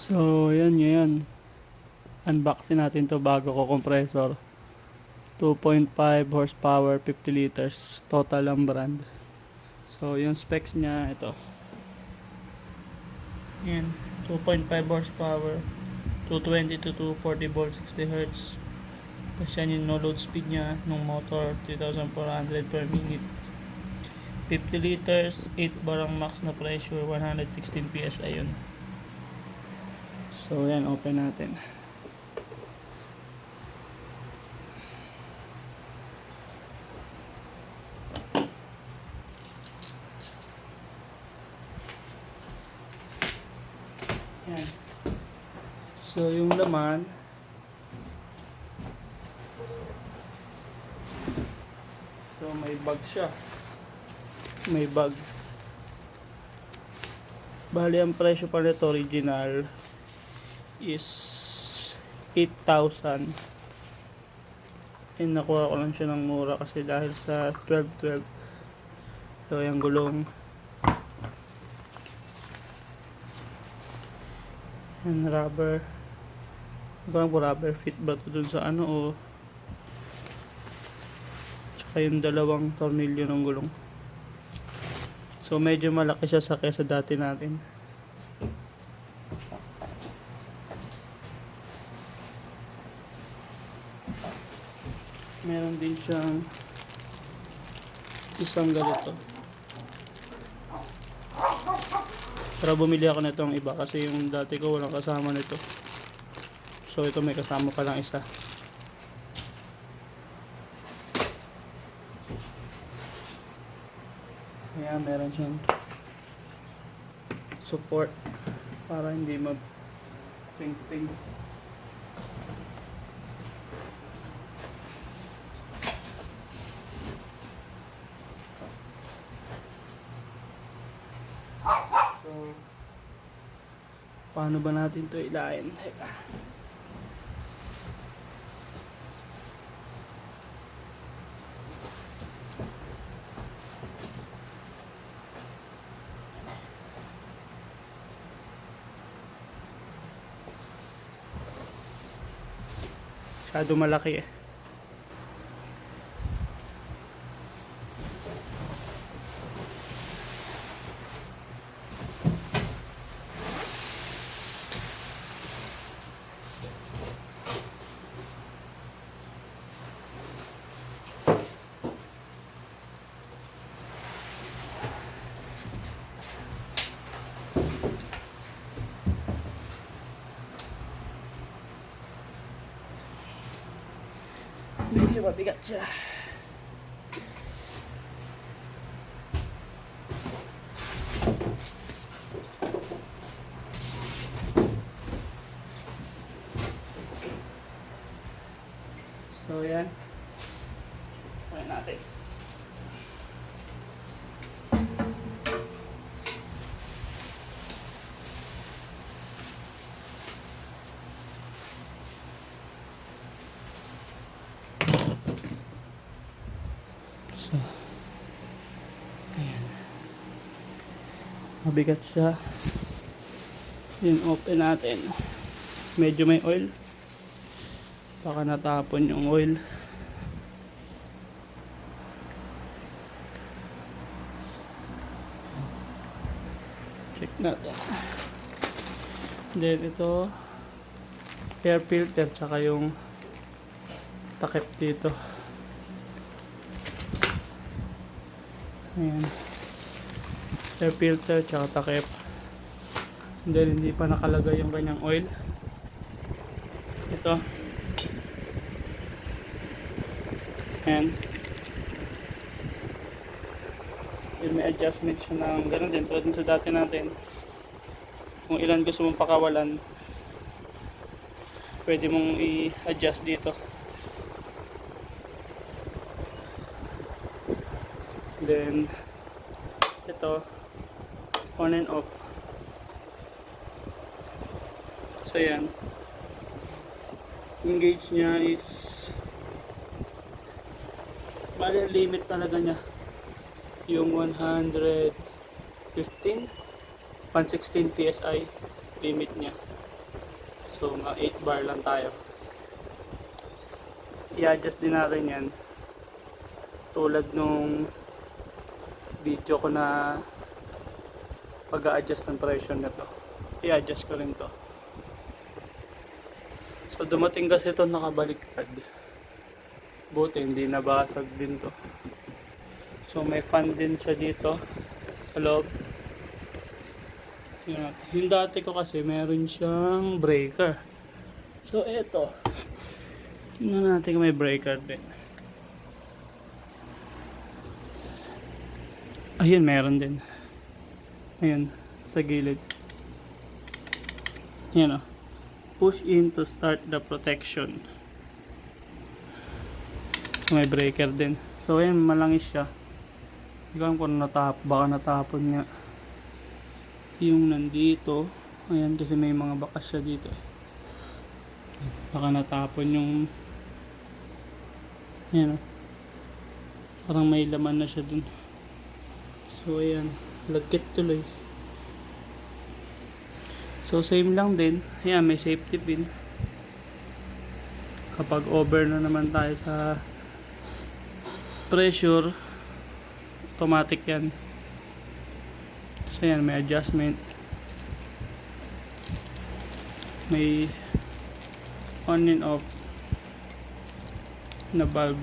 So, yan ngayon. Unboxing natin to bago ko compressor. 2.5 horsepower, 50 liters. Total ang brand. So, yung specs niya, ito. Yan. 2.5 horsepower. 220 to 240 volts, 60 Hz. Tapos yan yung no load speed niya ng motor, 3,400 per minute. 50 liters, 8 bar ang max na pressure, 116 PSI yun. So, yan, open natin. Yan. So, yung laman, so may bag siya. May bag. Bali, ang presyo pa nito original is 8,000. And nakuha ko lang siya ng mura kasi dahil sa 12-12. So, yung gulong. And rubber. Bang rubber fit ba ito dun sa ano o tsaka yung dalawang tornilyo ng gulong. So medyo malaki siya sa kesa dati natin. Meron din siyang isang ganito. Pero bumili ako nitong iba kasi yung dati ko walang kasama nito. So ito may kasama pa lang isa. Ayan, meron siyang support para hindi mag-ping-ping. So, paano ba natin ito ilain? Masyado malaki eh. Medyo mabigat siya. So yan. Try natin. So, ayan. Mabigat siya. Yun, open natin. Medyo may oil. Baka natapon yung oil. Check natin. Then ito, air filter tsaka yung takip dito. Ayan. Air filter tsaka takip. And then hindi pa nakalagay yung kanyang oil. Ito. Ayan. Then may adjustment siya ng ganun din tulad sa dati natin. Kung ilan gusto mong pakawalan, pwede mong i-adjust dito. Then ito, on and off. So yan, yung gauge niya is bali limit talaga niya yung 116 PSI limit niya. So mga 8 bar lang tayo. I-adjust din natin yan. Tulad nung video ko na pag-a-adjust ng pressure nito. I-adjust ko rin to. So dumating kasi ito nakabaliktad. Buti hindi nabasag din to. So may fan din siya dito sa loob. Tingnan natin. Yung dati ko kasi meron siyang breaker. So eto. Tingnan natin kung may breaker din. Ayun, meron din. Ayun, sa gilid. Ayan o. Push in to start the protection. May breaker din. So ayan, malangis siya. Hindi ko alam kung baka natapon nga yung nandito. Ayan, kasi may mga bakas siya dito. Baka natapon yung ayan o. Parang may laman na siya dun. So ayan, lagkit tuloy. So same lang din. Ayan, may safety pin. Kapag over na naman tayo sa pressure, automatic yan. So ayan, may adjustment. May on and off na bulb.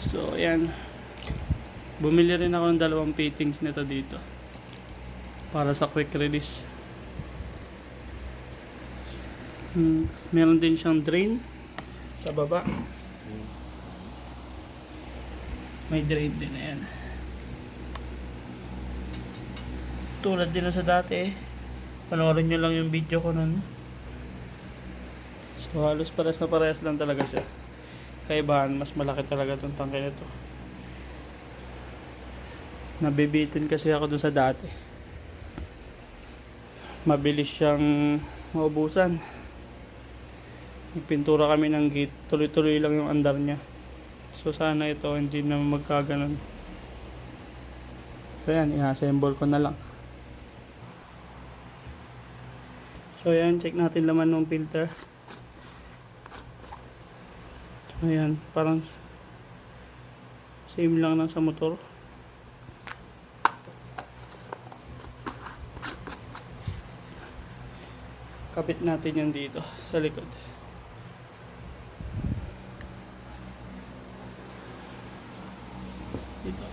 So ayan, bumili rin ako ng 2 fittings nito dito para sa quick release. Meron din siyang drain sa baba. May drain din, ayan. Tulad din sa dati, panoorin nyo lang yung video ko nun. So halos pares na pares lang talaga siya. Kaibahan, mas malaki talaga itong tangke nito. Nabibitin kasi ako dun sa dati. Mabilis siyang maubusan. Nagpintura kami ng gate, tuloy-tuloy lang yung andar niya. So sana ito hindi na magkaganon. So yan, i-assemble ko na lang. So yan, check natin laman ng filter. Ayan, parang same lang lang sa motor. Kapit natin yan dito sa likod. Dito.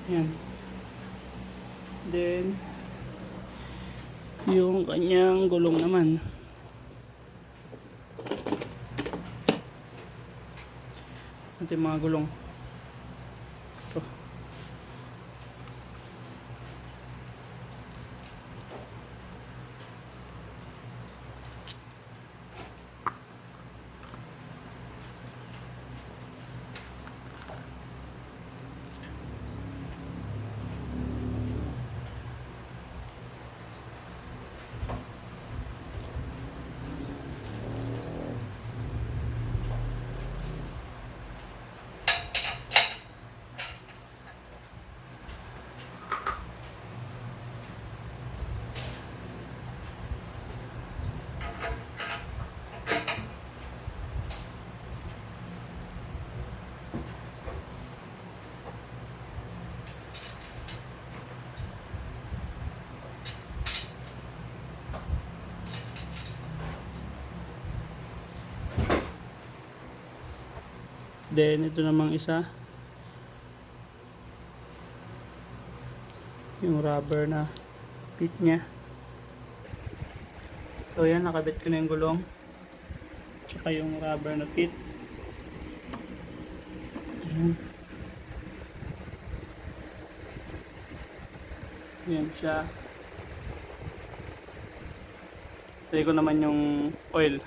Yan. Then yung kanyang gulong naman. Ito yung mga gulong. Ito. Then ito namang isa, yung rubber na pit nya. So yan, nakabit ko na yung gulong tsaka yung rubber na pit. Ayan. Yan siya. Try ko naman yung oil.